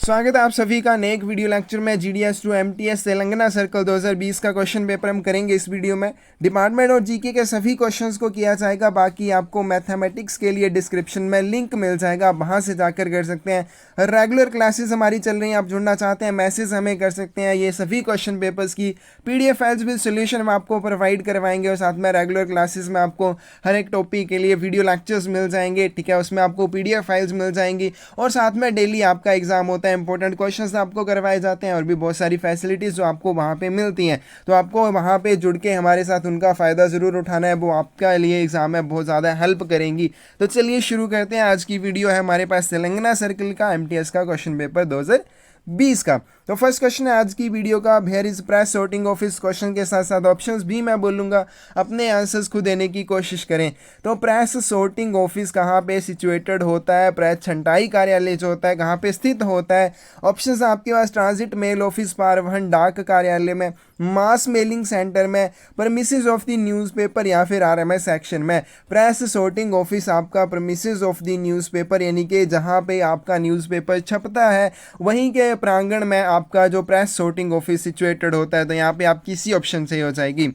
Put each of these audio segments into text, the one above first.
स्वागत है आप सभी का नए एक वीडियो लेक्चर में। GDS to MTS Telangana circle 2020 का क्वेश्चन पेपर हम करेंगे इस वीडियो में। डिपार्टमेंट और जीके के सभी क्वेश्चंस को किया जाएगा। बाकी आपको मैथमेटिक्स के लिए डिस्क्रिप्शन में लिंक मिल जाएगा, वहां से जाकर कर सकते हैं। रेगुलर क्लासेस हमारी चल रही हैं, आप जुड़ना चाहते हैं मैसेज हमें कर सकते हैं। ये सभी क्वेश्चन पेपर्स की पीडीएफ फाइल्स विद सोल्यूशन हम आपको प्रोवाइड करवाएंगे और साथ में रेगुलर क्लासेस में आपको हर एक टॉपिक के लिए वीडियो लेक्चर्स मिल जाएंगे, ठीक है। उसमें आपको पीडीएफ फाइल्स मिल जाएंगी और साथ में डेली आपका एग्जाम होता है, इंपॉर्टेंट क्वेश्चंस आपको करवाए जाते हैं और भी बहुत सारी फैसिलिटीज़ जो आपको वहाँ पे मिलती हैं। तो आपको वहाँ पे जुड़ के हमारे साथ उनका फ़ायदा ज़रूर उठाना है, वो आपका लिए एग्जाम में बहुत ज़्यादा हेल्प करेंगी। तो चलिए शुरू करते हैं। आज की वीडियो है हमारे पास तेलंगाना सर्कल का एमटीएस का क्वेश्चन पेपर 2020 का। तो फर्स्ट क्वेश्चन है आज की वीडियो का, where is press sorting office. Question के साथ साथ ऑप्शंस भी मैं बोलूँगा, अपने आंसर्स खुद देने की कोशिश करें। तो प्रेस सॉर्टिंग ऑफिस कहाँ पे सिचुएटेड होता है, प्रेस छंटाई कार्यालय जो होता है कहाँ पे स्थित होता है। ऑप्शंस आपके पास ट्रांजिट मेल ऑफिस, परिवहन डाक कार्यालय में, मास मेलिंग सेंटर में, परमिसेस ऑफ द न्यूज़पेपर या फिर आरएमएस सेक्शन में। प्रेस सॉर्टिंग ऑफिस आपका परमिसेस ऑफ द न्यूज़पेपर यानी कि जहाँ पे आपका न्यूज़पेपर छपता है वहीं के प्रांगण में आपका जो प्रेस सॉर्टिंग ऑफिस सिचुएटेड होता है। तो यहाँ पे आपकी सी ऑप्शन सही हो जाएगी।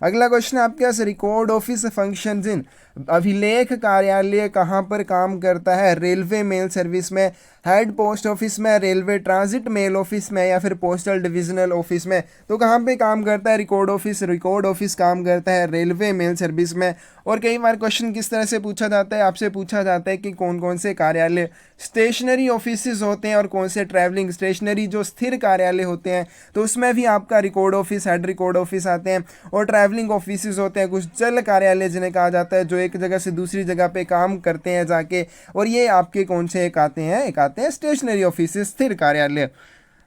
अगला क्वेश्चन है आपके पास, रिकॉर्ड ऑफिस फंक्शंस इन। अभिलेख कार्यालय कहाँ पर काम करता है, रेलवे मेल सर्विस में, हेड पोस्ट ऑफिस में, रेलवे ट्रांजिट मेल ऑफिस में या फिर पोस्टल डिविजनल ऑफिस में। तो कहाँ पे काम करता है रिकॉर्ड ऑफिस? रिकॉर्ड ऑफिस काम करता है रेलवे मेल सर्विस में। और कई बार क्वेश्चन किस तरह से पूछा जाता है, आपसे पूछा जाता है कि कौन कौन से कार्यालय स्टेशनरी ऑफिस होते हैं और कौन से ट्रैवलिंग स्टेशनरी जो स्थिर कार्यालय होते हैं। तो उसमें भी आपका record office, head record office आते हैं और ट्रैवलिंग ऑफिस होते हैं, कुछ चल कार्यालय जिन्हें कहा जाता है, जो एक जगह से दूसरी जगह पे काम करते हैं जाके। और ये आपके कौन से एक आते हैं स्टेशनरी ऑफिस, स्थिर कार्यालय।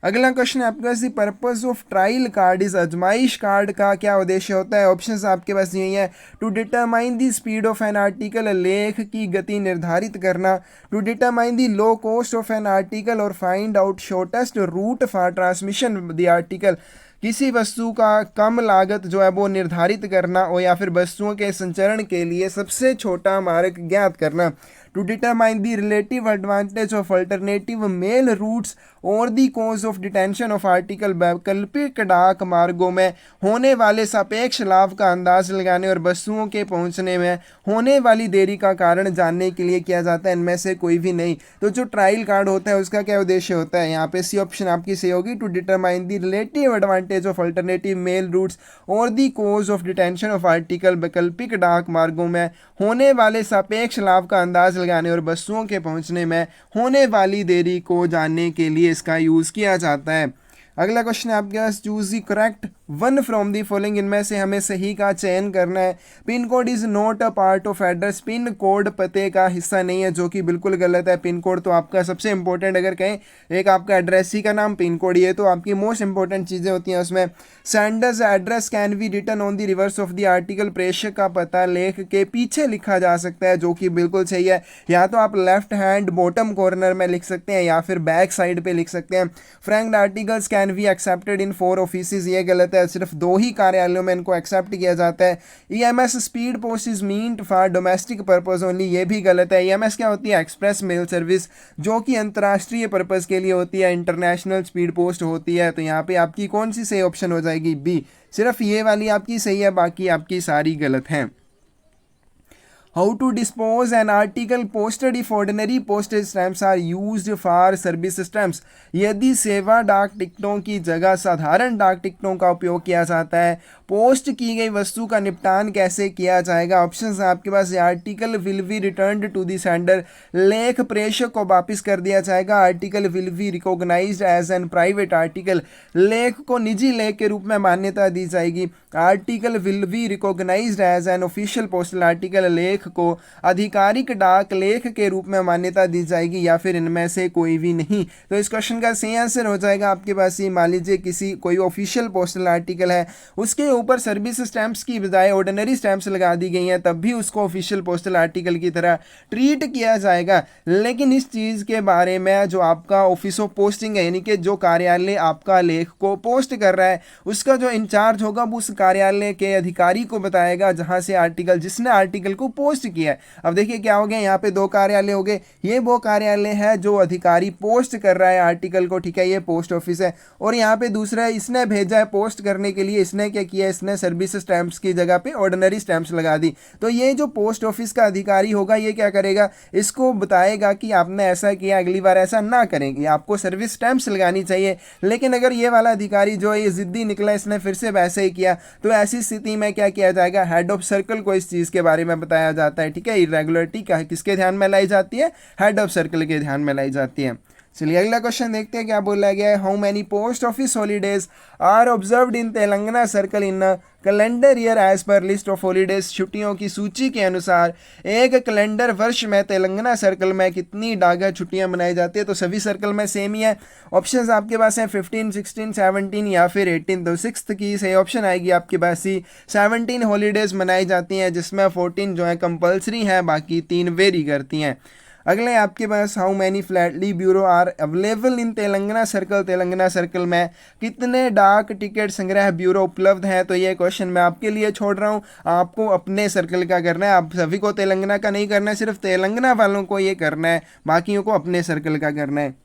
अगला क्वेश्चन है आपके पास, the purpose of trial card is. आजमाइश कार्ड का क्या उद्देश्य होता है? ऑप्शंस आपके पास यही है, to determine the speed of an article, लेख की गति निर्धारित करना, to determine the low cost of an article और find out shortest route for transmission the article. किसी वस्तु का कम लागत जो है वो निर्धारित करना और या फिर वस्तुओं के संचरण के लिए सबसे छोटा मार्ग ज्ञात करना, to determine the relative advantage of alternative mail routes और the cause of detention of article. वैकल्पिक डाक मार्गों में होने वाले सापेक्ष लाभ का अंदाज लगाने और वस्तुओं के पहुंचने में होने वाली देरी का कारण जानने के लिए किया जाता है, इनमें से कोई भी नहीं। तो जो ट्रायल कार्ड होता है उसका क्या उद्देश्य होता है? यहाँ पे सी ऑप्शन आपकी सही होगी, to determine the relative advantage of alternative mail routes और the cause of detention of article. वैकल्पिक डाक मार्गों में होने वाले सापेक्ष लाभ का अंदाज लगाने और वस्तुओं के पहुंचने में होने वाली देरी को जानने के लिए इसका यूज किया जाता है। अगला क्वेश्चन है आपके पास, choose the correct one from the following. इनमें से हमें सही का चयन करना है। Pin code is not a part of address. Pin code पते का हिस्सा नहीं है, जो कि बिल्कुल गलत है। पिन कोड तो आपका सबसे इंपॉर्टेंट, अगर कहें एक आपका एड्रेस ही का नाम पिन कोड, ये तो आपकी मोस्ट इंपॉर्टेंट चीज़ें होती हैं उसमें। Sender's address can be written on the reverse of the article. प्रेषक का पता लेख के पीछे लिखा जा सकता है, जो कि बिल्कुल सही है। या तो आप लेफ्ट हैंड बॉटम कॉर्नर में लिख सकते हैं या फिर बैक साइड पे लिख सकते हैं। Franked articles can be accepted in 4 offices, ये गलत है, सिर्फ 2 ही कार्यालयों में इनको एक्सेप्ट किया जाता है। EMS speed post is meant for domestic purpose only, ये भी गलत है। ईएमएस क्या होती है? एक्सप्रेस मेल सर्विस, जो कि अंतर्राष्ट्रीय पर्पस के लिए होती है, इंटरनेशनल स्पीड पोस्ट होती है। तो यहाँ पे आपकी कौन सी सही ऑप्शन हो जाएगी? बी। सिर्फ ये वाली आपकी सही है, बाकी आपकी सारी गलत हैं। How to dispose an article posted if ordinary postage stamps are used for service stamps. यदि सेवा डाक टिकटों की जगह साधारण डाक टिकटों का उपयोग किया जाता है, पोस्ट की गई वस्तु का निपटान कैसे किया जाएगा? ऑप्शंस आपके पास, article will be returned to the sender. लेख प्रेषक को वापस कर दिया जाएगा। Article will be recognised as an private article. लेख को निजी लेख के रूप में मान्यता दी जाएगी। Article will be recognised as an official postal article. लेख को आधिकारिक डाक लेख के रूप में मान्यता दी जाएगी या फिर इनमें से कोई भी नहीं। तो इस क्वेश्चन का सही आंसर हो जाएगा आपके पास ही, मान लीजिए किसी कोई ऑफिशियल पोस्टल आर्टिकल है, उसके ऊपर सर्विस स्टैंप्स की बजाय ऑर्डिनरी स्टैंप्स लगा दी गई हैं, तब भी उसको ऑफिशियल पोस्टल आर्टिकल की तरह ट्रीट किया जाएगा। लेकिन इस चीज़ के बारे में जो आपका ऑफिस ऑफ पोस्टिंग है, यानी कि जो कार्यालय आपका लेख को पोस्ट कर रहा है, उसका जो इंचार्ज होगा वो उस कार्यालय के अधिकारी को बताएगा जहां से आर्टिकल, जिसने आर्टिकल को पोस्ट पोस्ट किया है। अब देखिए क्या हो गया, यहाँ पे 2 कार्यालय हो गए। ये वो कार्यालय है जो अधिकारी पोस्ट कर रहा है आर्टिकल को, ठीक है, ये पोस्ट ऑफिस है। और यहाँ पे दूसरा है, इसने भेजा है पोस्ट करने के लिए, इसने क्या किया, इसने सर्विस स्टैंप्स की जगह पे ऑर्डिनरी स्टैंप्स लगा दी। तो ये जो पोस्ट ऑफिस का अधिकारी होगा ये क्या करेगा, इसको बताएगा कि आपने ऐसा किया, अगली बार ऐसा ना करेंगे, आपको सर्विस स्टैंप्स लगानी चाहिए। लेकिन अगर ये वाला अधिकारी जो है ये जिद्दी निकला, इसने फिर से वैसे ही किया, तो ऐसी स्थिति में क्या किया जाएगा, हेड ऑफ सर्कल को इस चीज़ के बारे में बताया जाता है, ठीक है। इरेगुलरिटी किसके ध्यान में लाई जाती है, हेड ऑफ सर्कल के ध्यान में लाई जाती है। चलिए अगला क्वेश्चन देखते हैं क्या बोला गया है। How many post office holidays are observed in Telangana circle in a calendar year as per list of holidays. छुट्टियों की सूची के अनुसार एक कैलेंडर वर्ष में तेलंगाना सर्कल में कितनी डागा छुट्टियां मनाई जाती है। तो सभी सर्कल में सेम ही है। ऑप्शंस आपके पास हैं 15, 16, 17 या फिर 18। तो 6th की सही ऑप्शन आएगी आपके पास सी 17 हॉलीडेज मनाई जाती हैं, जिसमें 14 जो है कंपल्सरी है, बाकी 3 वेरी करती हैं। अगले आपके पास how many philately bureau are available in Telangana circle. Telangana circle में कितने डाक टिकट संग्रह ब्यूरो उपलब्ध हैं। तो ये क्वेश्चन मैं आपके लिए छोड़ रहा हूँ, आपको अपने सर्कल का करना है। आप सभी को तेलंगाना का नहीं करना है, सिर्फ तेलंगाना वालों को ये करना है, बाकियों को अपने सर्कल का करना है।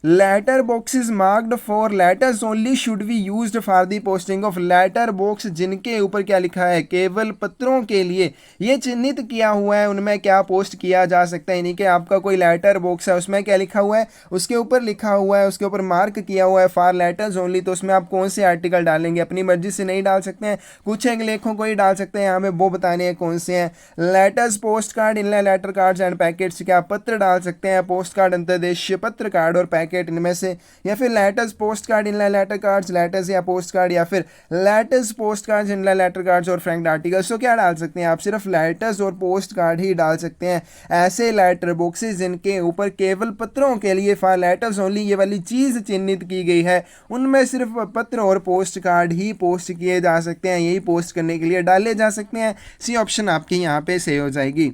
Letter boxes marked for letters only should be used for the posting of. Letter box जिनके ऊपर क्या लिखा है, केवल पत्रों के लिए ये चिन्हित किया हुआ है, उनमें क्या पोस्ट किया जा सकता है। यानी कि आपका कोई लेटर बॉक्स है, उसमें क्या लिखा हुआ है, उसके ऊपर लिखा हुआ है, उसके ऊपर मार्क किया हुआ है फॉर लेटर्स ओनली। तो उसमें आप कौन से आर्टिकल डालेंगे, अपनी मर्जी से नहीं डाल सकते हैं, कुछ एक लेखों को ही डाल सकते हैं। यहाँ में वो बताने हैं कौन से हैं। Letters, post card, inland letter cards and packets, क्या पत्र डाल सकते हैं, पोस्ट कार्ड, अंतर्देशीय पत्र कार्ड और पैकेट इनमें से, या फिर letters, post card, inland letter cards, letters या पोस्ट कार्ड, या फिर letters, post cards, inland letter cards और फ्रैंक्ड आर्टिकल्स। तो क्या डाल सकते हैं आप, सिर्फ लेटर्स और पोस्ट कार्ड ही डाल सकते हैं। ऐसे लेटर बॉक्सेस जिनके ऊपर केवल पत्रों के लिए फॉर लेटर्स ओनली ये वाली चीज चिन्हित की गई है, उनमें सिर्फ पत्र और पोस्ट कार्ड ही पोस्ट किए जा सकते हैं, यही पोस्ट करने के लिए डाले जा सकते हैं। सी ऑप्शन आपकी यहाँ पे सही हो जाएगी।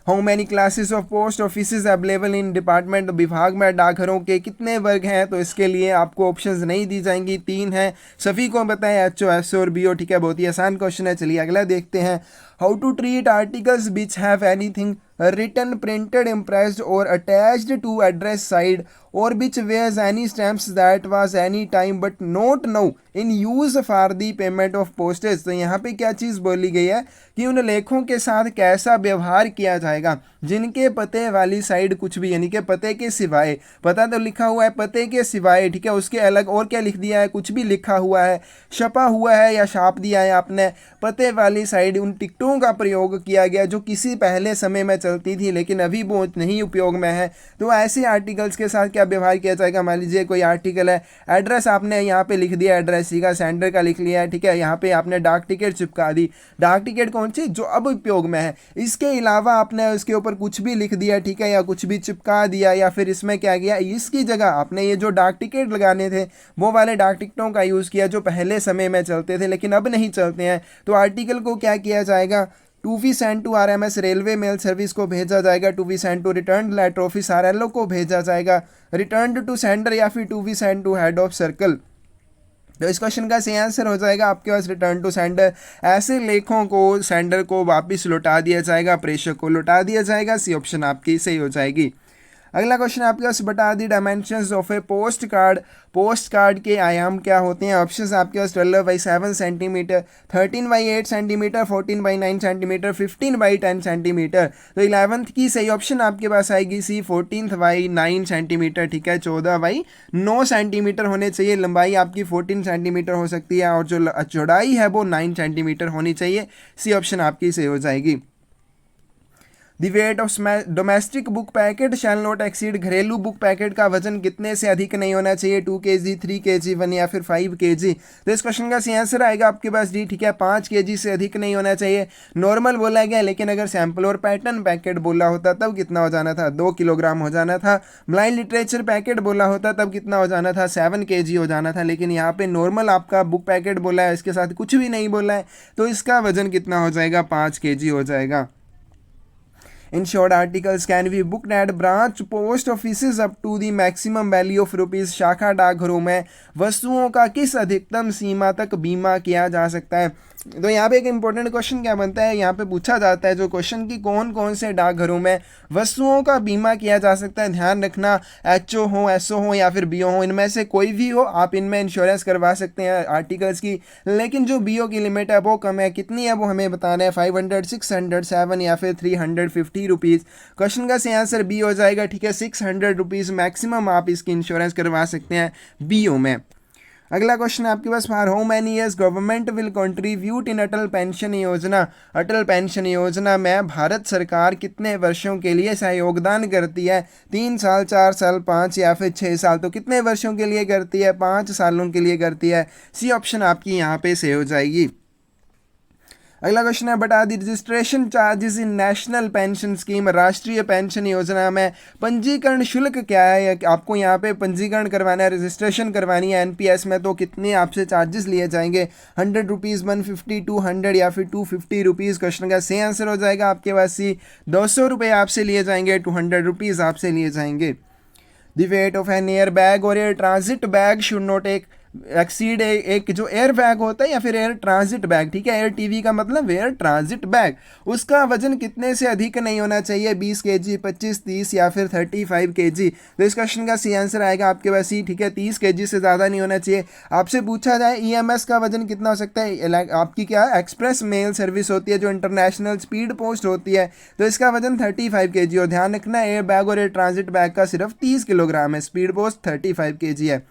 How many classes of post office available in department. विभाग में डाकघरों के कितने वर्ग हैं। तो इसके लिए आपको ऑप्शंस नहीं दी जाएंगी, 3 हैं, सभी को बताएं, HO, SO और BO, ठीक है। बहुत ही आसान क्वेश्चन है। चलिए अगला देखते हैं। How to treat articles which have anything written, printed, impressed or attached to address side or which wears any stamps that was any time but not now in use for the payment of postage। तो यहाँ पे क्या चीज़ बोली गई है कि उन लेखों के साथ कैसा व्यवहार किया जाएगा जिनके पते वाली साइड कुछ भी, यानी कि पते के सिवाय, पता तो लिखा हुआ है पते के सिवाय, ठीक है, उसके अलग और क्या लिख दिया है, कुछ भी लिखा हुआ है, छपा हुआ है या छाप दिया है आपने, पते वाली साइड उन टिकटों का प्रयोग किया गया जो किसी पहले समय में चलती थी लेकिन अभी वो नहीं उपयोग में है। तो ऐसे आर्टिकल्स के साथ क्या व्यवहार किया जाएगा। मान लीजिए कोई आर्टिकल है, एड्रेस आपने यहाँ पे लिख दिया, एड्रेस का सेंडर का लिख लिया है, ठीक है, यहाँ पे आपने डाक टिकट चिपका दी, डाक टिकट कौन सी, जो अब उपयोग में है। इसके अलावा आपने उसके ऊपर कुछ भी लिख दिया, ठीक है, या कुछ भी चिपका दिया, या फिर इसमें क्या किया, इसकी जगह आपने ये जो डाक टिकट लगाने थे वो वाले डाक टिकटों का यूज़ किया जो पहले समय में चलते थे लेकिन अब नहीं चलते हैं। तो आर्टिकल को क्या किया जाएगा, to be send to RMS railway mail service को भेजा जाएगा, to be send to return letter office RLO को भेजा जाएगा, रिटर्न टू सेंडर, या फिर to be send to head of circle. तो इस क्वेश्चन का सही आंसर हो जाएगा आपके पास रिटर्न टू सेंडर। ऐसे लेखों को सेंडर को वापस लौटा दिया जाएगा, प्रेषक को लौटा दिया जाएगा। सी ऑप्शन आपकी सही हो जाएगी। अगला क्वेश्चन आपके पास, बता the dimensions of a post card. Post card के आयाम क्या होते हैं। ऑप्शंस आपके पास 12/7 सेंटीमीटर, 13/8 सेंटीमीटर, 14/9 सेंटीमीटर, 15/10 सेंटीमीटर। तो 11th की सही ऑप्शन आपके पास आएगी सी 14/9 सेंटीमीटर, ठीक है, 14/9 सेंटीमीटर होने चाहिए। लंबाई आपकी 14 सेंटीमीटर हो सकती है और जो चौड़ाई है वो 9 सेंटीमीटर होनी चाहिए। सी ऑप्शन आपकी सही हो जाएगी। The weight of domestic book packet shall not exceed. घरेलू बुक पैकेट का वजन कितने से अधिक नहीं होना चाहिए, 2 kg, 3 kg, 1 या फिर 5 kg। तो इस क्वेश्चन का सही आंसर आएगा आपके पास डी, ठीक है, 5 kg से अधिक नहीं होना चाहिए। नॉर्मल बोला गया, लेकिन अगर सैम्पल और पैटर्न पैकेट बोला होता तब कितना हो जाना था, 2 किलोग्राम हो जाना था। ब्लाइंड लिटरेचर पैकेट बोला होता तब कितना हो जाना था, 7 kg हो जाना था। लेकिन यहाँ पे नॉर्मल आपका बुक पैकेट बोला है, इसके साथ कुछ भी नहीं बोला है, तो इसका वजन कितना हो जाएगा, 5 kg हो जाएगा। Insured articles can be booked at branch post offices up to the maximum value of rupees। शाखा डाकघरों में वस्तुओं का किस अधिकतम सीमा तक बीमा किया जा सकता है। तो यहाँ पे एक इंपॉर्टेंट क्वेश्चन क्या बनता है, यहाँ पे पूछा जाता है जो क्वेश्चन की कौन कौन से डाकघरों में वस्तुओं का बीमा किया जा सकता है। ध्यान रखना एचओ हो, एसओ हो या फिर बीओ हो, इनमें से कोई भी हो आप इनमें इंश्योरेंस करवा सकते हैं आर्टिकल्स की, लेकिन जो बीओ की लिमिट है वो कम है। कितनी है वो हमें बताना है, 500, 600, 7 या फिर 350 रुपीज़। क्वेश्चन का सही आंसर बी हो जाएगा, ठीक है। 600 रुपीज़ मैक्सिमम आप इसकी इंश्योरेंस करवा सकते हैं बीओ में। अगला क्वेश्चन है आपके पास, for how many years government will contribute in Atal pension Yojana. Atal pension योजना में भारत सरकार कितने वर्षों के लिए योगदान करती है। 3 साल, 4 साल, 5 या फिर 6 साल। तो कितने वर्षों के लिए करती है, 5 सालों के लिए करती है। सी ऑप्शन आपकी यहाँ पे सही हो जाएगी। अगला क्वेश्चन है, बता the registration charges in national pension scheme. राष्ट्रीय पेंशन योजना में पंजीकरण शुल्क क्या है। आपको यहाँ पे पंजीकरण करवाना है, रजिस्ट्रेशन करवानी है एनपीएस में, तो कितने आपसे चार्जेस लिए जाएंगे। 100 रुपीज़, 150, 200 या फिर 250 रुपीज़। क्वेश्चन का सही आंसर हो जाएगा आपके पास सी, 200 रुपये आपसे लिए जाएंगे, 200 रुपीज़ आपसे लिए जाएंगे। The weight of an air bag और air transit bag should not exceed, एक जो एयर बैग होता है या फिर एयर ट्रांजिट बैग, ठीक है, एयर टीवी का मतलब एयर ट्रांजिट बैग, उसका वजन कितने से अधिक नहीं होना चाहिए। 20 kg, 25, 30 या फिर 35 kg। तो इस क्वेश्चन का सही आंसर आएगा आपके पास ही, ठीक है, 30 kg से ज़्यादा नहीं होना चाहिए। आपसे पूछा जाए ईएमएस का वजन कितना हो सकता है, आपकी क्या एक्सप्रेस मेल सर्विस होती है जो इंटरनेशनल स्पीड पोस्ट होती है, तो इसका वजन 35 kg। और ध्यान रखना एयर बैग और एयर ट्रांजिट बैग का सिर्फ 30 किलोग्राम है, स्पीड पोस्ट 35 kg है।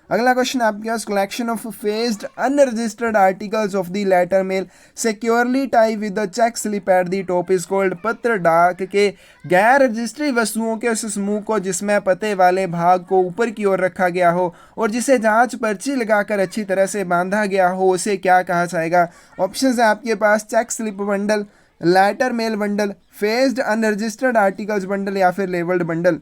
अगला क्वेश्चन आपके पास, collection of faced unregistered articles of the letter mail securely tied with the check slip at the top is called. पत्र डाक के गैर रजिस्ट्री वस्तुओं के उस समूह को जिसमें पते वाले भाग को ऊपर की ओर रखा गया हो और जिसे जांच पर्ची लगाकर अच्छी तरह से बांधा गया हो, उसे क्या कहा जाएगा। ऑप्शन है आपके पास, check slip bundle, letter mail bundle, faced unregistered articles bundle या फिर लेवल्ड बंडल।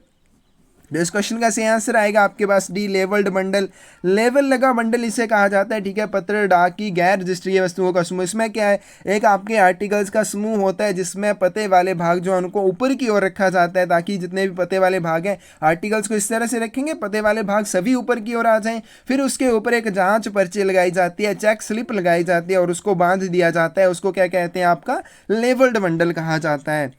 इस क्वेश्चन का सही आंसर आएगा आपके पास डी, लेवल्ड बंडल। लेवल लगा बंडल इसे कहा जाता है, ठीक है। पत्र डाक की गैर रजिस्ट्रीय वस्तुओं का समूह, इसमें क्या है, एक आपके आर्टिकल्स का समूह होता है जिसमें पते वाले भाग जो उनको ऊपर की ओर रखा जाता है, ताकि जितने भी पते वाले भाग हैं आर्टिकल्स को इस तरह से रखेंगे पते वाले भाग सभी ऊपर की ओर आ जाएं। फिर उसके ऊपर एक जांच पर्ची लगाई जाती है, चेक स्लिप लगाई जाती है और उसको बांध दिया जाता है। उसको क्या कहते हैं, आपका लेवल्ड बंडल कहा जाता है।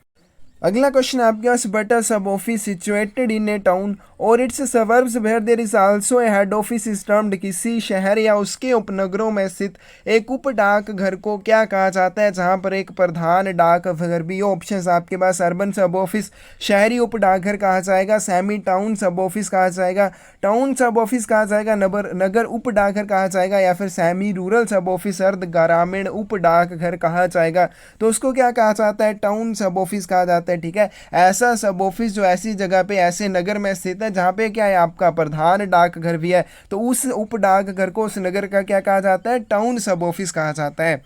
अगला क्वेश्चन आपके पास, but a sub office situated in a town और its suburbs where there is also a head office is termed. किसी शहर या उसके उपनगरों में स्थित एक उप डाक घर को क्या कहा जाता है, जहां पर एक प्रधान डाक घर भी हो। ऑप्शंस आपके पास, अर्बन सब ऑफिस, शहरी उप डाकघर कहा जाएगा, सेमी टाउन सब ऑफिस कहा जाएगा, टाउन सब ऑफिस कहा जाएगा, नगर उप डाकघर कहा जाएगा या फिर सेमी रूरल सब ऑफिस, अर्ध ग्रामीण उप डाकघर कहा जाएगा। तो उसको क्या कहा जाता है, टाउन सब ऑफिस कहा जाता है, ठीक है। ऐसा सब ऑफिस जो ऐसी जगह पे, ऐसे नगर में स्थित है जहां पे क्या है, आपका प्रधान डाकघर भी है, तो उस उप डाकघर को उस नगर का क्या कहा जाता है, टाउन सब ऑफिस कहा जाता है।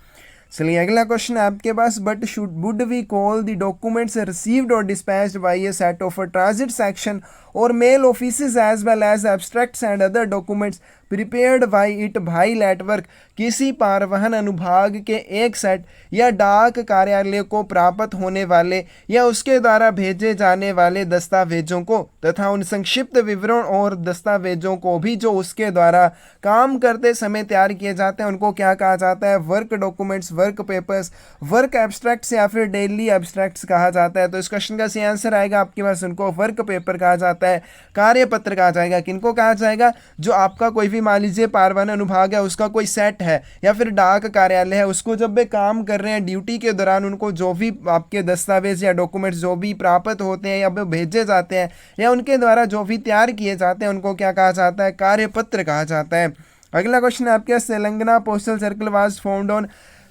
चलिए अगला क्वेश्चन है आपके पास, but would we call the documents received और dispatched by a set of transit section और mail offices as well as abstracts and other documents prepared by it by network. किसी परिवहन अनुभाग के एक सेट या डाक कार्यालय को प्राप्त होने वाले या उसके द्वारा भेजे जाने वाले दस्तावेजों को तथा उन संक्षिप्त विवरण और दस्तावेजों को भी जो उसके द्वारा काम करते समय तैयार किए जाते हैं, उनको क्या कहा जाता है, work documents, work papers, work abstracts या फिर डेली एब्स्ट्रैक्ट्स कहा जाता है। तो इस क्वेश्चन का सही आंसर आएगा आपके पास, उनको वर्क पेपर कहा जाता है, कार्यपत्र कहा जाएगा। किनको कहा जाएगा, जो आपका कोई भी मान लीजिए परिवहन अनुभाग है, उसका कोई सेट है या फिर डाक कार्यालय है, उसको जब वे काम कर रहे हैं ड्यूटी के दौरान, उनको जो भी आपके दस्तावेज या डॉक्यूमेंट्स जो भी प्राप्त होते हैं या भेजे जाते हैं या उनके द्वारा जो भी तैयार किए जाते हैं, उनको क्या कहा जाता है, कार्यपत्र कहा जाता है। अगला क्वेश्चन है आपके, Telangana postal circle was found on.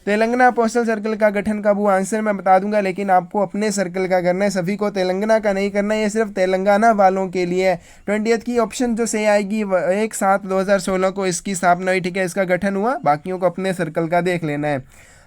Telangana postal circle का गठन कब हुआ, आंसर मैं बता दूंगा, लेकिन आपको अपने सर्कल का करना है, सभी को तेलंगाना का नहीं करना है, ये सिर्फ तेलंगाना वालों के लिए है। 20th की ऑप्शन जो सही आएगी, 1/7/2016 को इसकी स्थापना हुई, ठीक है, इसका गठन हुआ, बाकियों को अपने सर्कल का देख लेना है।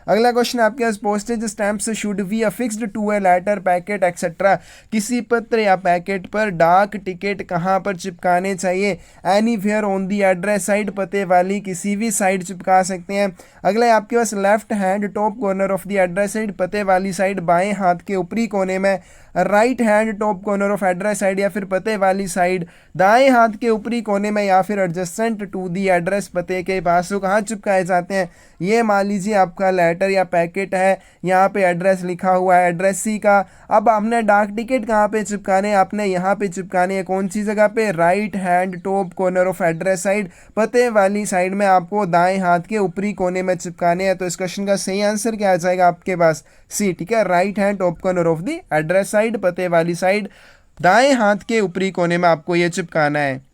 अगला क्वेश्चन आपके पास postage stamps should be affixed to a letter packet etcetera, किसी पत्र या पैकेट पर डाक टिकट कहाँ पर चिपकाने चाहिए? Anywhere on the address side, पते वाली किसी भी साइड चिपका सकते हैं। अगला है आपके पास left hand top corner of the address side, पते वाली साइड बाएं हाथ के ऊपरी कोने में, right hand top corner of address side या फिर पते वाली साइड दाएं हाथ के ऊपरी कोने में या फिर एडजेसेंट टू दी एड्रेस, पते के पास तो कहाँ चिपकाए जाते हैं? ये मान लीजिए आपका लेटर या पैकेट है, यहाँ पे एड्रेस लिखा हुआ है एड्रेसी का। अब आपने डाक टिकट कहाँ पे चिपकाने? आपने यहाँ पे चिपकाने हैं। कौन सी जगह पे? Right hand top corner of address side, पते वाली साइड में आपको दाएं हाथ के ऊपरी कोने में चिपकाने हैं। तो इस क्वेश्चन का सही आंसर क्या आ जाएगा आपके पास? सी, ठीक है, right hand top corner of the address side, पते वाली साइड दाएं हाथ के ऊपरी कोने में आपको ये चिपकाना है।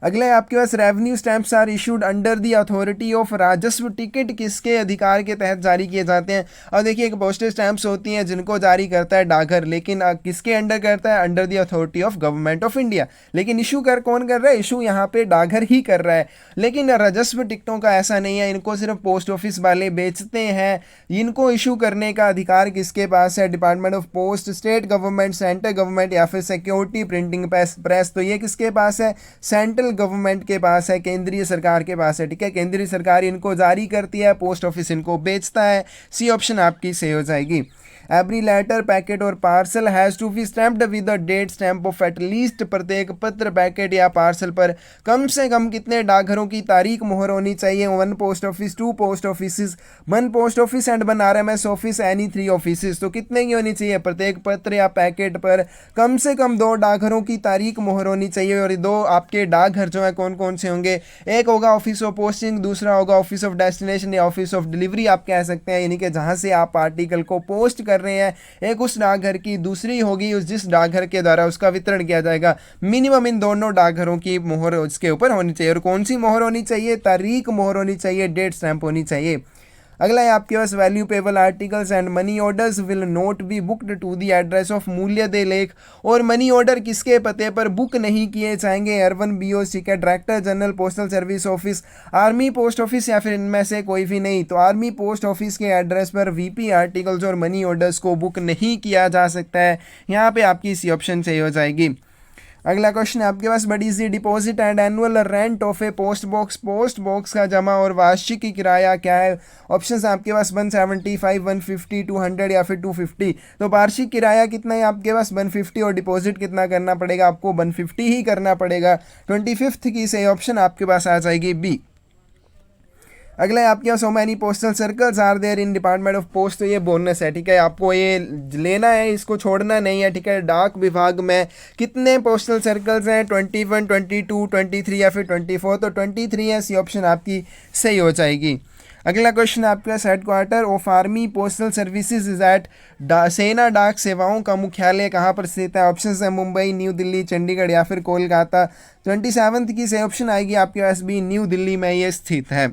अगला है आपके पास revenue stamps are issued under the authority of राजस्व, टिकट किसके अधिकार के तहत जारी किए जाते हैं? और देखिए एक पोस्टेज स्टैंप्स होती हैं जिनको जारी करता है डाकघर, लेकिन किसके अंडर करता है? Under the authority of government of India. लेकिन इशू कौन कर रहा है? इशू यहाँ पे डाकघर ही कर रहा है। लेकिन राजस्व टिकटों का ऐसा नहीं है, इनको सिर्फ पोस्ट ऑफिस वाले बेचते हैं। इनको इशू करने का अधिकार किसके पास है? Department of post, state government, central government या फिर सिक्योरिटी प्रिंटिंग प्रेस। तो ये किसके पास है? सेंट्रल गवर्नमेंट के पास है, केंद्रीय सरकार के पास है, ठीक है। केंद्रीय सरकार इनको जारी करती है, पोस्ट ऑफिस इनको बेचता है। सी ऑप्शन आपकी सही हो जाएगी। एवरी लेटर पैकेट और parcel has to be stamped with the date stamp of at least, प्रत्येक पत्र पैकेट या पार्सल पर कम से कम कितने डाकघरों की तारीख मोहर होनी चाहिए? 1 post office, 2 post office, 1 post office and 1 RMS office, any 3 office. तो कितने की होनी चाहिए? प्रत्येक पत्र या पैकेट पर कम से कम 2 डाकघरों की तारीख मोहर होनी चाहिए। और 2 आपके डाकघर जो है कौन कौन से होंगे? एक होगा ऑफिस ऑफ पोस्टिंग, दूसरा होगा ऑफिस ऑफ डेस्टिनेशन या ऑफिस ऑफ डिलीवरी आप कह सकते हैं, यानी कि जहां से आप आर्टिकल को पोस्ट कर रहे हैं। एक उस डाकघर की, दूसरी होगी उस जिस डाकघर के द्वारा उसका वितरण किया जाएगा। मिनिमम इन दोनों डाकघरों की मोहर उसके ऊपर होनी चाहिए। और कौन सी मोहर होनी चाहिए? तारीख मोहर होनी चाहिए, डेट स्टैंप होनी चाहिए। अगला है आपके पास value payable articles and money orders will not be booked to the address of, मूल्य दे लेख और मनी ऑर्डर किसके पते पर बुक नहीं किए जाएंगे? अर्बन BOC का, director general postal service office, army post office या फिर इनमें से कोई भी नहीं। तो आर्मी पोस्ट ऑफिस के एड्रेस पर VP आर्टिकल्स और मनी ऑर्डर्स को बुक नहीं किया जा सकता है। यहाँ पे आपकी सी ऑप्शन सही हो जाएगी। अगला क्वेश्चन है आपके पास, but is the deposit and annual rent of a post box का जमा और वार्षिक किराया क्या है? ऑप्शंस आपके पास 175, 150, 200 या फिर 250। तो वार्षिक किराया कितना है आपके पास? 150 और डिपॉजिट कितना करना पड़ेगा आपको? 150 ही करना पड़ेगा। 25th की सही ऑप्शन आपके पास आ जाएगी बी। अगला है आपके यहाँ so many postal circles are there in department of post. तो ये बोनस है, ठीक है, आपको ये लेना है, इसको छोड़ना नहीं है, ठीक है। डाक विभाग में कितने पोस्टल सर्कल्स हैं? 21, 22, 23 या फिर 24। तो 23 है, सी ऑप्शन आपकी सही हो जाएगी। अगला क्वेश्चन आपके पास, headquarter of army postal services is at, सेना डाक सेवाओं का मुख्यालय कहाँ पर स्थित है? ऑप्शन है मुंबई, न्यू दिल्ली, चंडीगढ़ या फिर कोलकाता। 27th की सही ऑप्शन आएगी आपके पास बी, न्यू दिल्ली में ये स्थित है।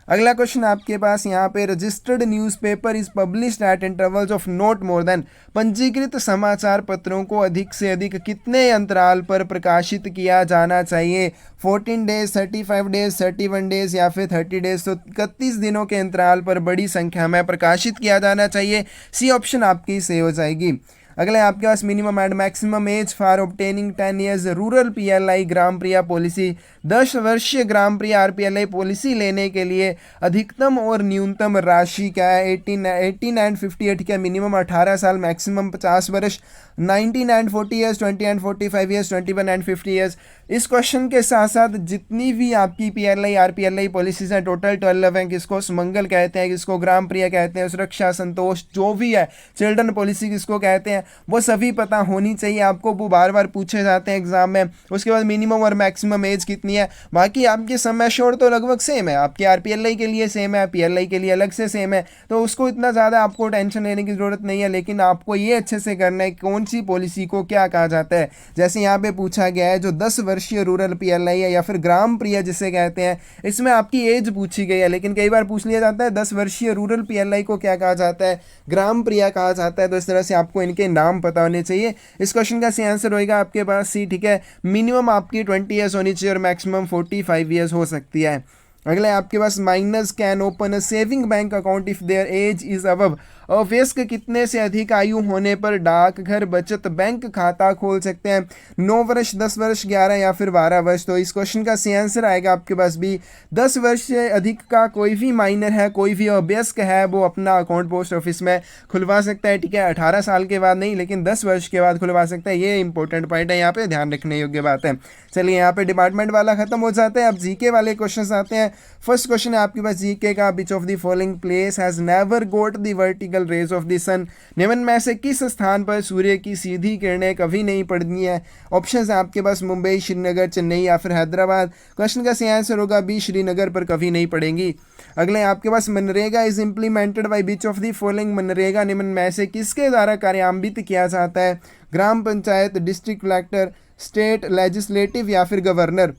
अगला क्वेश्चन आपके पास यहाँ पे, registered newspaper is published eight intervals of not more than, पंजीकृत समाचार पत्रों को अधिक से अधिक कितने अंतराल पर प्रकाशित किया जाना चाहिए? 14 डेज, 35 डेज, 31 डेज या फिर 30 डेज। तो 31 दिनों के अंतराल पर बड़ी संख्या में प्रकाशित किया जाना चाहिए। सी ऑप्शन आपकी सही हो जाएगी। अगला है आपके पास, minimum and maximum age for obtaining 10 years rural PLI Gram Priya policy, 10 वर्षीय ग्राम प्रिया RPLI पॉलिसी लेने के लिए अधिकतम और न्यूनतम राशि क्या है? 18 and 50, ठीक है, मिनिमम 18 साल, मैक्सिमम 50 वर्ष, 19 and 40 years, 20 and 45 years, 21 and 50 years। इस क्वेश्चन के साथ साथ जितनी भी आपकी PLI RPLI पॉलिसीज हैं टोटल 12 हैं। किसको सुमंगल कहते हैं, किसको ग्राम प्रिया कहते हैं, सुरक्षा, संतोष, जो भी है, चिल्ड्रन पॉलिसी किसको कहते हैं, वो सभी पता होनी चाहिए आपको। वो बार बार पूछे जाते हैं एग्जाम में। उसके बाद मिनिमम और मैक्सिमम एज कितनी है। बाकी आपके सम एश्योर्ड तो लगभग सेम है, आपके RPLI के लिए सेम है, PLI के लिए अलग से सेम है, तो उसको इतना ज़्यादा आपको टेंशन लेने की ज़रूरत नहीं है। लेकिन आपको ये अच्छे से करना है कौन सी पॉलिसी को क्या कहा जाता है। जैसे यहाँ पे पूछा गया है जो 10 वर्षीय रूरल PLI है या फिर ग्राम प्रिया जिसे कहते हैं, इसमें आपकी एज पूछी गई है। लेकिन कई बार पूछ लिया जाता है 10 वर्षीय रूरल PLI को क्या कहा जाता है, ग्राम प्रिया कहा जाता है। तो इस तरह से आपको इनके नाम पता होने चाहिए। इस क्वेश्चन का सही आंसर होगा आपके पास सी, ठीक है। मिनिमम आपकी 20 ईयर्स होनी चाहिए और मैक्सिमम 45 ईयर्स हो सकती है। अगला है आपके पास minors can open a saving bank account if their age is above. वयस्क कितने से अधिक आयु होने पर डाकघर बचत बैंक खाता खोल सकते हैं? 9 वर्ष, 10 वर्ष, 11 या फिर 12 वर्ष। तो इस क्वेश्चन का सही आंसर आएगा आपके पास भी 10 वर्ष से अधिक का कोई भी माइनर है, कोई भी अभ्यस्क है, वो अपना अकाउंट पोस्ट ऑफिस में खुलवा सकता है। ठीक है, 18 साल के बाद नहीं, लेकिन 10 वर्ष के बाद खुलवा सकता है। ये इंपॉर्टेंट पॉइंट है, यहाँ पे ध्यान रखने योग्य बात है। चलिए यहाँ पे डिपार्टमेंट वाला खत्म हो जाता है, अब जीके वाले क्वेश्चन आते हैं। फर्स्ट क्वेश्चन है आपके पास जीके का, which of the following place has never got the vertical rays of the sun? निम्न में से किस स्थान पर सूर्य की सीधी किरणें कभी नहीं पड़ती हैं? ऑप्शंस हैं आपके पास मुंबई, श्रीनगर, चेन्नई या फिर हैदराबाद। क्वेश्चन का सही आंसर होगा बी, श्रीनगर पर कभी नहीं पड़ेंगी। अगले आपके पास मनरेगा is implemented by which of the following? मनरेगा निम्न में से किसके द्वारा कार्यान्वित किया जाता है? Gram Panchayat, district collector, state legislative या फिर गवर्नर?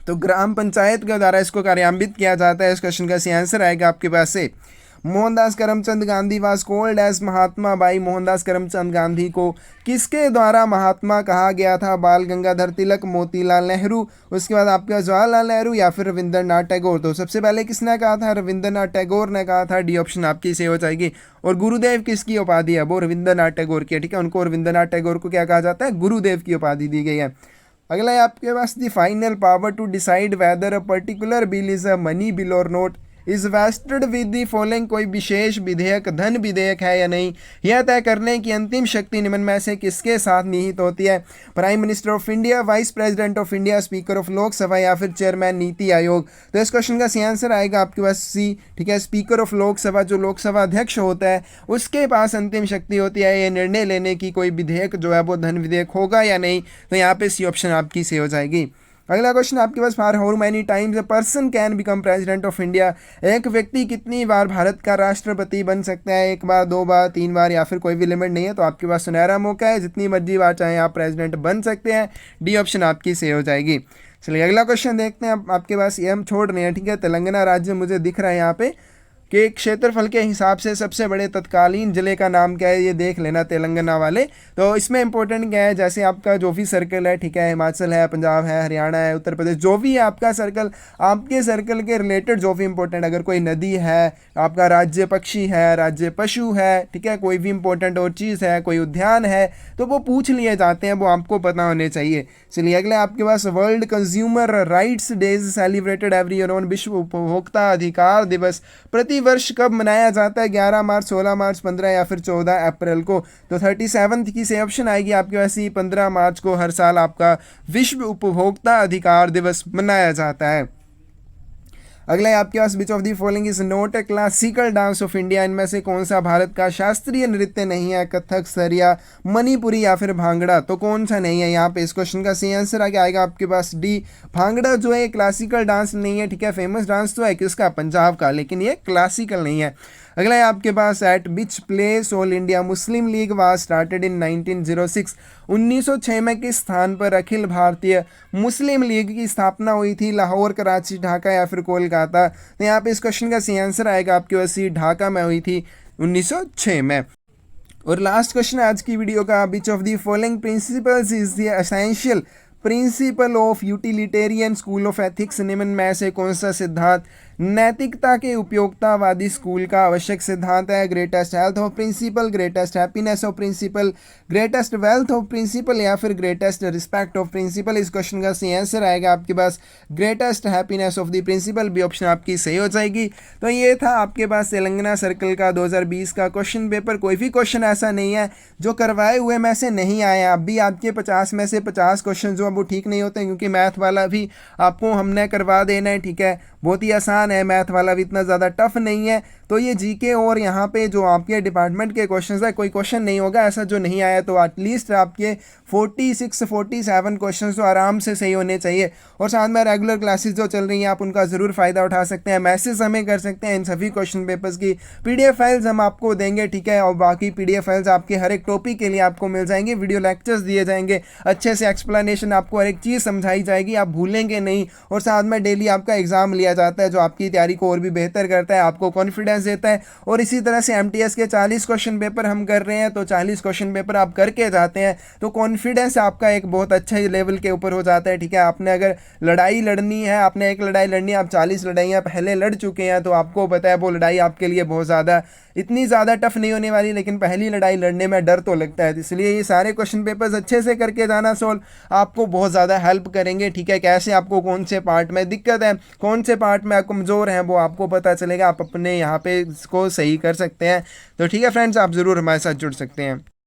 तो ग्राम पंचायत के द्वारा इसको कार्यान्वित किया जाता है। इस क्वेश्चन का सही आंसर आएगा आपके पास से Mohandas Karamchand Gandhi was called as Mahatma by. Mohandas Karamchand Gandhi को किसके द्वारा महात्मा कहा गया था? बाल गंगाधर तिलक, मोतीलाल नेहरू, उसके बाद आपका जवाहरलाल नेहरू या फिर रविंद्रनाथ टैगोर? तो सबसे पहले किसने कहा था? रविंद्रनाथ टैगोर ने कहा था। डी ऑप्शन आपकी सही हो जाएगी। और गुरुदेव किसकी उपाधि है? वो रविंद्रनाथ टैगोर की है। ठीक है, उनको रविंद्रनाथ टैगोर को क्या कहा जाता है? गुरुदेव की उपाधि दी गई है। अगला है आपके पास the final power to decide whether a particular bill is a money bill और not is vested with the following? कोई विशेष विधेयक धन विधेयक है या नहीं, यह तय करने की अंतिम शक्ति निम्न में से किसके साथ निहित होती है? Prime minister of India, vice president of India, speaker of Lok Sabha या फिर चेयरमैन नीति आयोग? तो इस क्वेश्चन का सही आंसर आएगा आपके पास सी। ठीक है, स्पीकर ऑफ लोकसभा, जो लोकसभा अध्यक्ष होता है, उसके पास अंतिम शक्ति होती है ये निर्णय लेने की कोई विधेयक जो है वो धन विधेयक होगा या नहीं। तो यहाँ पे सी ऑप्शन आपकी सही हो जाएगी। अगला क्वेश्चन आपके पास, for how many times a person can become president of India? एक व्यक्ति कितनी बार भारत का राष्ट्रपति बन सकता है? 1 बार, 2 बार, 3 बार या फिर कोई भी लिमिट नहीं है। तो आपके पास सुनहरा मौका है, जितनी मर्जी बार चाहे आप प्रेसिडेंट बन सकते हैं। डी ऑप्शन आपकी सही हो जाएगी। चलिए अगला क्वेश्चन देखते हैं। आपके पास ये हम छोड़ रहे हैं। ठीक है, तेलंगाना राज्य मुझे दिख रहा है यहाँ पे कि क्षेत्रफल के हिसाब से सबसे बड़े तत्कालीन जिले का नाम क्या है, ये देख लेना तेलंगाना वाले। तो इसमें इंपॉर्टेंट क्या है, जैसे आपका जो भी सर्कल है, ठीक है, हिमाचल है, पंजाब है, हरियाणा है, उत्तर प्रदेश, जो भी है आपका सर्कल, आपके सर्कल के रिलेटेड जो भी इंपॉर्टेंट, अगर कोई नदी है, आपका राज्य पक्षी है, राज्य पशु है, ठीक है, कोई भी इंपॉर्टेंट और चीज़ है, कोई उद्यान है, तो वो पूछ लिए जाते हैं, वो आपको पता होने चाहिए। चलिए अगले आपके पास, world consumer rights days celebrated every year on? विश्व उपभोक्ता अधिकार दिवस प्रति वर्ष कब मनाया जाता है? 11 मार्च, 16 मार्च, 15 या फिर 14 अप्रैल को? तो 37th की सही ऑप्शन आएगी आपके पास ही। 15 मार्च को हर साल आपका विश्व उपभोक्ता अधिकार दिवस मनाया जाता है। अगला है आपके पास, which of the following is not a classical dance of India? इनमें से कौन सा भारत का शास्त्रीय नृत्य नहीं है? कथक, सरिया, मणिपुरी या फिर भांगड़ा? तो कौन सा नहीं है यहाँ पे? इस क्वेश्चन का सही आंसर आगे आएगा आपके पास डी, भांगड़ा जो है क्लासिकल डांस नहीं है। ठीक है, फेमस डांस तो है किसका? पंजाब का, लेकिन ये क्लासिकल नहीं है। अगला है आपके पास, at which place all India Muslim League was started in 1906? 1906 में किस स्थान पर अखिल भारतीय मुस्लिम लीग की स्थापना हुई थी? लाहौर, कराची, ढाका या फिर कोलकाता? तो यहाँ पे इस क्वेश्चन का सही आंसर आएगा आपके पास ढाका में हुई थी 1906 में। और लास्ट क्वेश्चन है आज की वीडियो का, which of the following principles is the essential principle of utilitarian school of ethics? निम्न में से कौन सा सिद्धांत नैतिकता के उपयोगितावादी स्कूल का आवश्यक सिद्धांत है? Greatest health of principal, greatest happiness of principal, greatest wealth of principal या फिर ग्रेटेस्ट रिस्पेक्ट ऑफ प्रिंसिपल? इस क्वेश्चन का सही आंसर आएगा आपके पास greatest happiness of the principal. भी ऑप्शन आपकी सही हो जाएगी। तो ये था आपके पास तेलंगाना सर्कल का 2020 का क्वेश्चन पेपर। कोई भी क्वेश्चन ऐसा नहीं है जो करवाए हुए में से नहीं आया। अब भी आपके 50 में से 50 क्वेश्चन जो वो ठीक नहीं होते, क्योंकि मैथ वाला भी आपको हमने करवा देना है। ठीक है, बहुत ही आसान है, मैथ वाला भी इतना ज़्यादा टफ नहीं है। तो ये जीके और यहाँ पे जो आपके डिपार्टमेंट के क्वेश्चंस है, कोई क्वेश्चन नहीं होगा ऐसा जो नहीं आया। तो एटलीस्ट आपके 46-47 क्वेश्चंस तो आराम से सही होने चाहिए। और साथ में रेगुलर क्लासेस जो चल रही हैं, आप उनका ज़रूर फ़ायदा उठा सकते हैं। मैसेज हमें कर सकते हैं। इन सभी क्वेश्चन पेपर्स की PDF फाइल्स हम आपको देंगे। ठीक है, और बाकी PDF फाइल्स आपके हर एक टॉपिक के लिए आपको मिल जाएंगे। वीडियो लेक्चर्स दिए जाएंगे, अच्छे से एक्सप्लेनेशन, आपको हर एक चीज़ समझाई जाएगी, आप भूलेंगे नहीं। और साथ में डेली आपका एग्जाम लिया जाता है, जो आपकी तैयारी को और भी बेहतर करता है, आपको कॉन्फिडेंस कॉन्फिडेंस देता है। और इसी तरह से एमटीएस के 40 क्वेश्चन पेपर हम कर रहे हैं, तो 40 क्वेश्चन पेपर आप करके जाते हैं तो कॉन्फिडेंस आपका एक बहुत अच्छा ही लेवल के ऊपर हो जाता है। ठीक है, आपने अगर लड़ाई लड़नी है, आपने एक लड़ाई लड़नी है, आप 40 लड़ाइयाँ पहले लड़ चुके हैं, तो आपको पता है वो लड़ाई आपके लिए बहुत ज़्यादा इतनी ज़्यादा टफ नहीं होने वाली, लेकिन पहली लड़ाई लड़ने में डर तो लगता है। इसलिए ये सारे क्वेश्चन पेपर्स अच्छे से करके जाना सोल्व आपको बहुत ज़्यादा हेल्प करेंगे। ठीक है, कैसे आपको कौन से पार्ट में दिक्कत है, कौन से पार्ट में आप कमज़ोर हैं, वो आपको पता चलेगा, आप अपने यहाँ पे इसको सही कर सकते हैं। तो ठीक है फ्रेंड्स, आप ज़रूर हमारे साथ जुड़ सकते हैं।